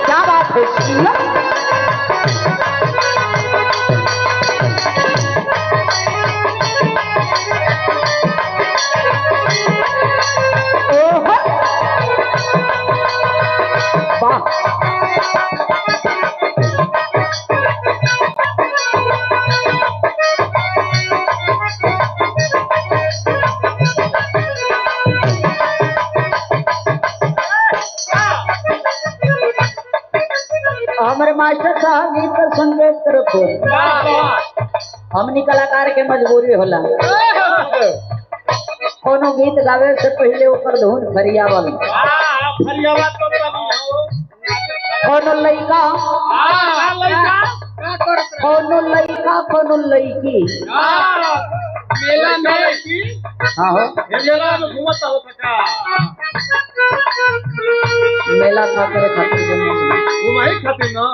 क्या बात है हमारे मास्टर साहब गीत पर संगीत तरफ हमनी कलाकार के मजबूरी होला कोनो गीत गावे से पहले ऊपर धुन फरियावल कोनो लइका कोनो लइकी मेला में हाँ हो मेला में घूमता हो सका मेला था करे खातिर घुमाई खातिर ना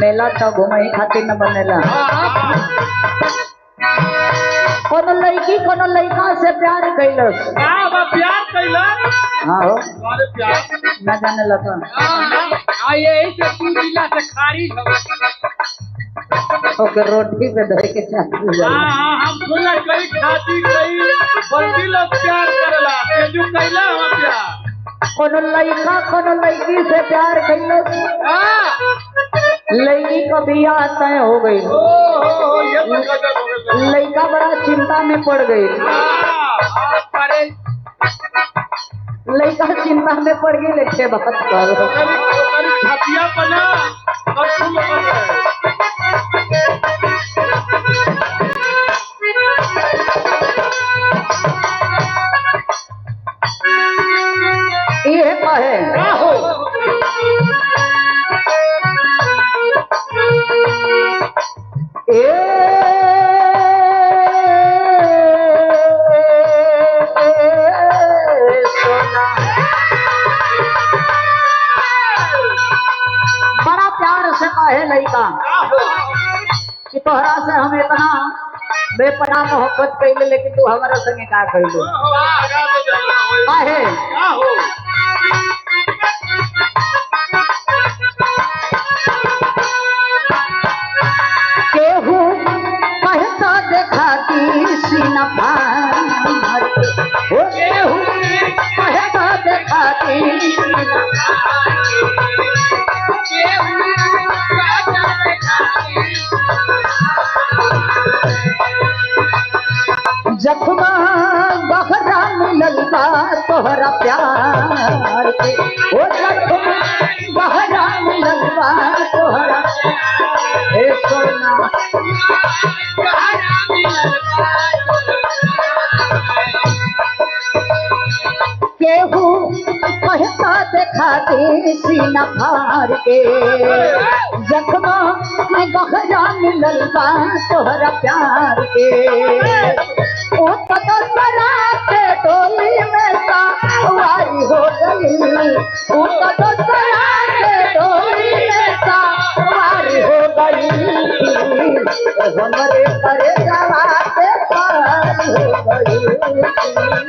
मेला तो घुमाई खातिर न बनेला कोनो लड़की कोनो लड़का से प्यार कैलस प्यार कैला हाँ हो अरे प्यार न जाने लगा यही से तू जिला से खारिज हो ओके रोटी पे धरे के चाहती हम सुना कई खाती कई बल्कि लोग प्यार करेला तेजू कैला हम प्यार कोनो लड़का कोनो लड़की से प्यार कैलस लड़की का बियाह तय हो गई लड़का बड़ा चिंता में पड़ गई लड़का चिंता में पड़ गई लेके बात करो छतिया बना और तुम ये कहे बड़ा प्यार से कहे लड़का कि तोहरा से हम इतना बेपनाह मोहब्बत कैले लेकिन तू हमारा संगे का कैलो काहे केहू कहता देखा कि सीना फाड़ हो केहू कहता देखा कि जख्मा बहरा मिलल बा तोहरा प्यार के ओ जख्मा बहरा मिलल बा तोहरा हे सोना केहू कहता देखा दे सीना फाड़ के जख्मा बहरा मिलल बा तोहरा प्यार के ओ तो सरा के टोली में सवारी हो गई ओ तो सरा के टोली में सवारी हो गई हमरे करे जवा के पार हो गई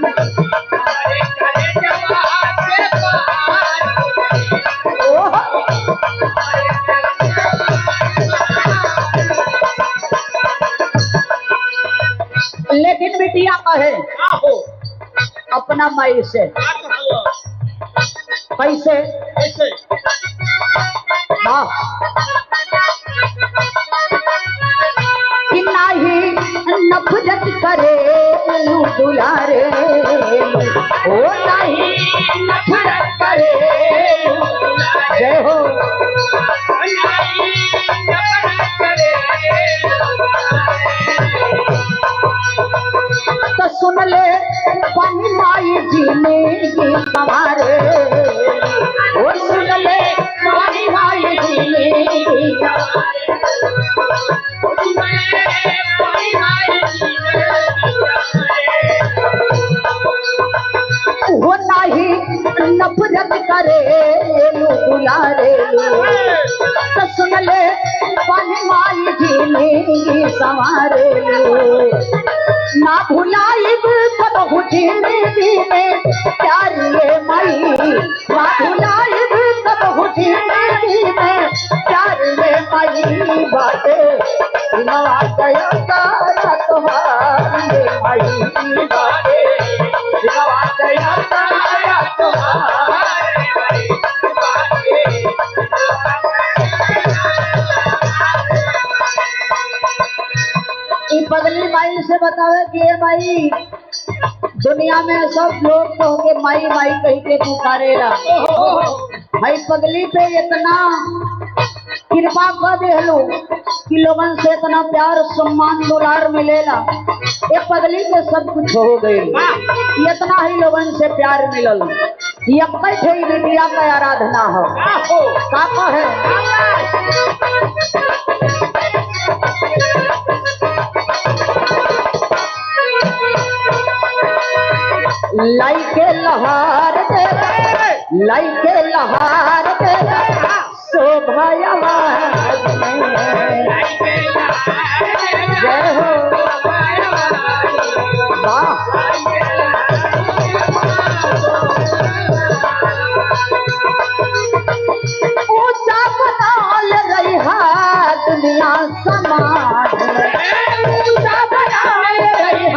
लेकिन बिटिया कहे अपना माई से कैसे कि नाही नफरत करे दुलारे ओ नहीं नफरत करे जय हो तो सुन ले पानी माई जीने की सवारे ओ सुन ले पानी माई जीने की वो नहीं नफरत करे दुलारे तो सुन ले पानी माई जीने की सवारे ना भुलाइब जिंदगी में प्यार ये माई भुलाई भी कब जिंदगी में प्यार ये माई बाटे सिमवा गया सारा तुम्हारी ये माई बाटे सिमवा गया सारा तुम्हारी पगली माई से बतावे कि ये माई दुनिया में सब लोग तो होके माई माई कही के पुकारेला भाई पगली पे इतना कृपा कर देहलो कि लोगन से इतना प्यार सम्मान दुलार मिलेला ये पगली के सब कुछ हो गए इतना ही लोगन से प्यार मिलल ये थे विद्या का आराधना हो का है लाई के लहार दे लाई के लहार दे शोभा जय हो ऊंचा बनाल रही दुनिया समाज ऊंचा बनाल रही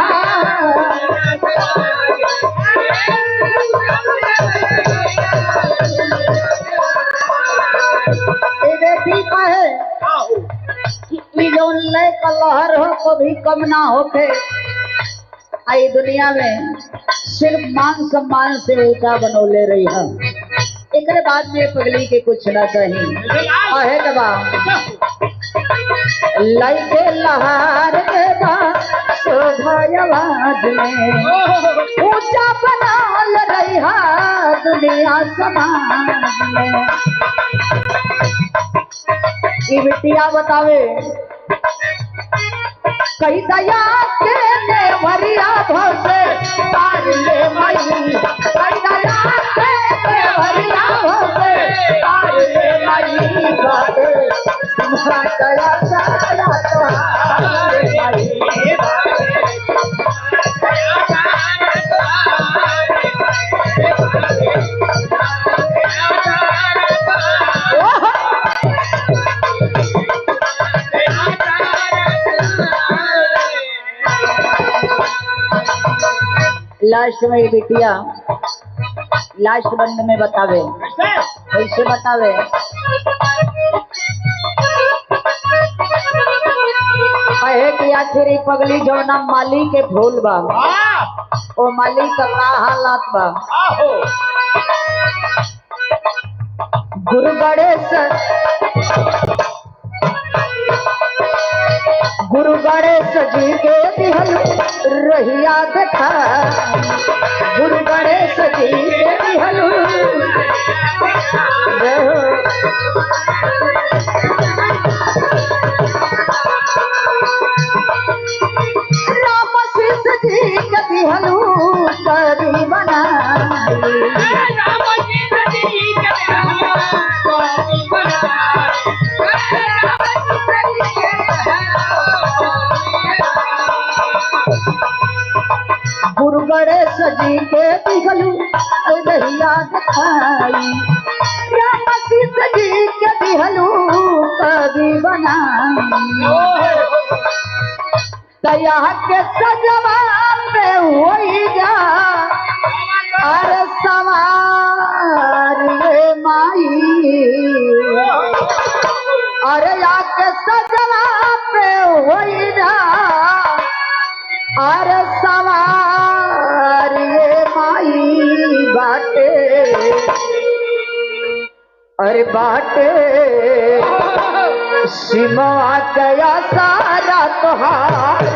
लहर हो कभी कम ना होके आई दुनिया में सिर्फ मान सम्मान से ऊंचा बनोले रही है एक बाद में पगली के कुछ ना चाहिए दबा लाई के लहार देगा शोभायावाज में ऊंचा बनाल रही है दुनिया समाज में ये बिटिया बतावे कई दया के नेवरिया भसे तार ले माई कई दया के नेवरिया भसे तार ले माई बाटे तुम्हारा दया सारा तुम्हारे माई लास्ट में बिटिया लास्ट बंद में बतावे कैसे बतावे कहे कि आखिर पगली जो ना माली के फूल बा ओ माली का हालात बा गुरु गणेश जी के दिहल रहिया देखा गुरु गणेश जी के दिहल राम शिष जी के दिहल करी बना गुरु गणेश जी के दिहलू रहिया दिखाई राम शिष जी के दिहलू कभी बनाई दया के सजवा पे होई जा अरे सवार रे माई अरे आके सजवा पे होई जा अरे सवार ये माई बाटे अरे बाटे सिमवा गया सारा तोहार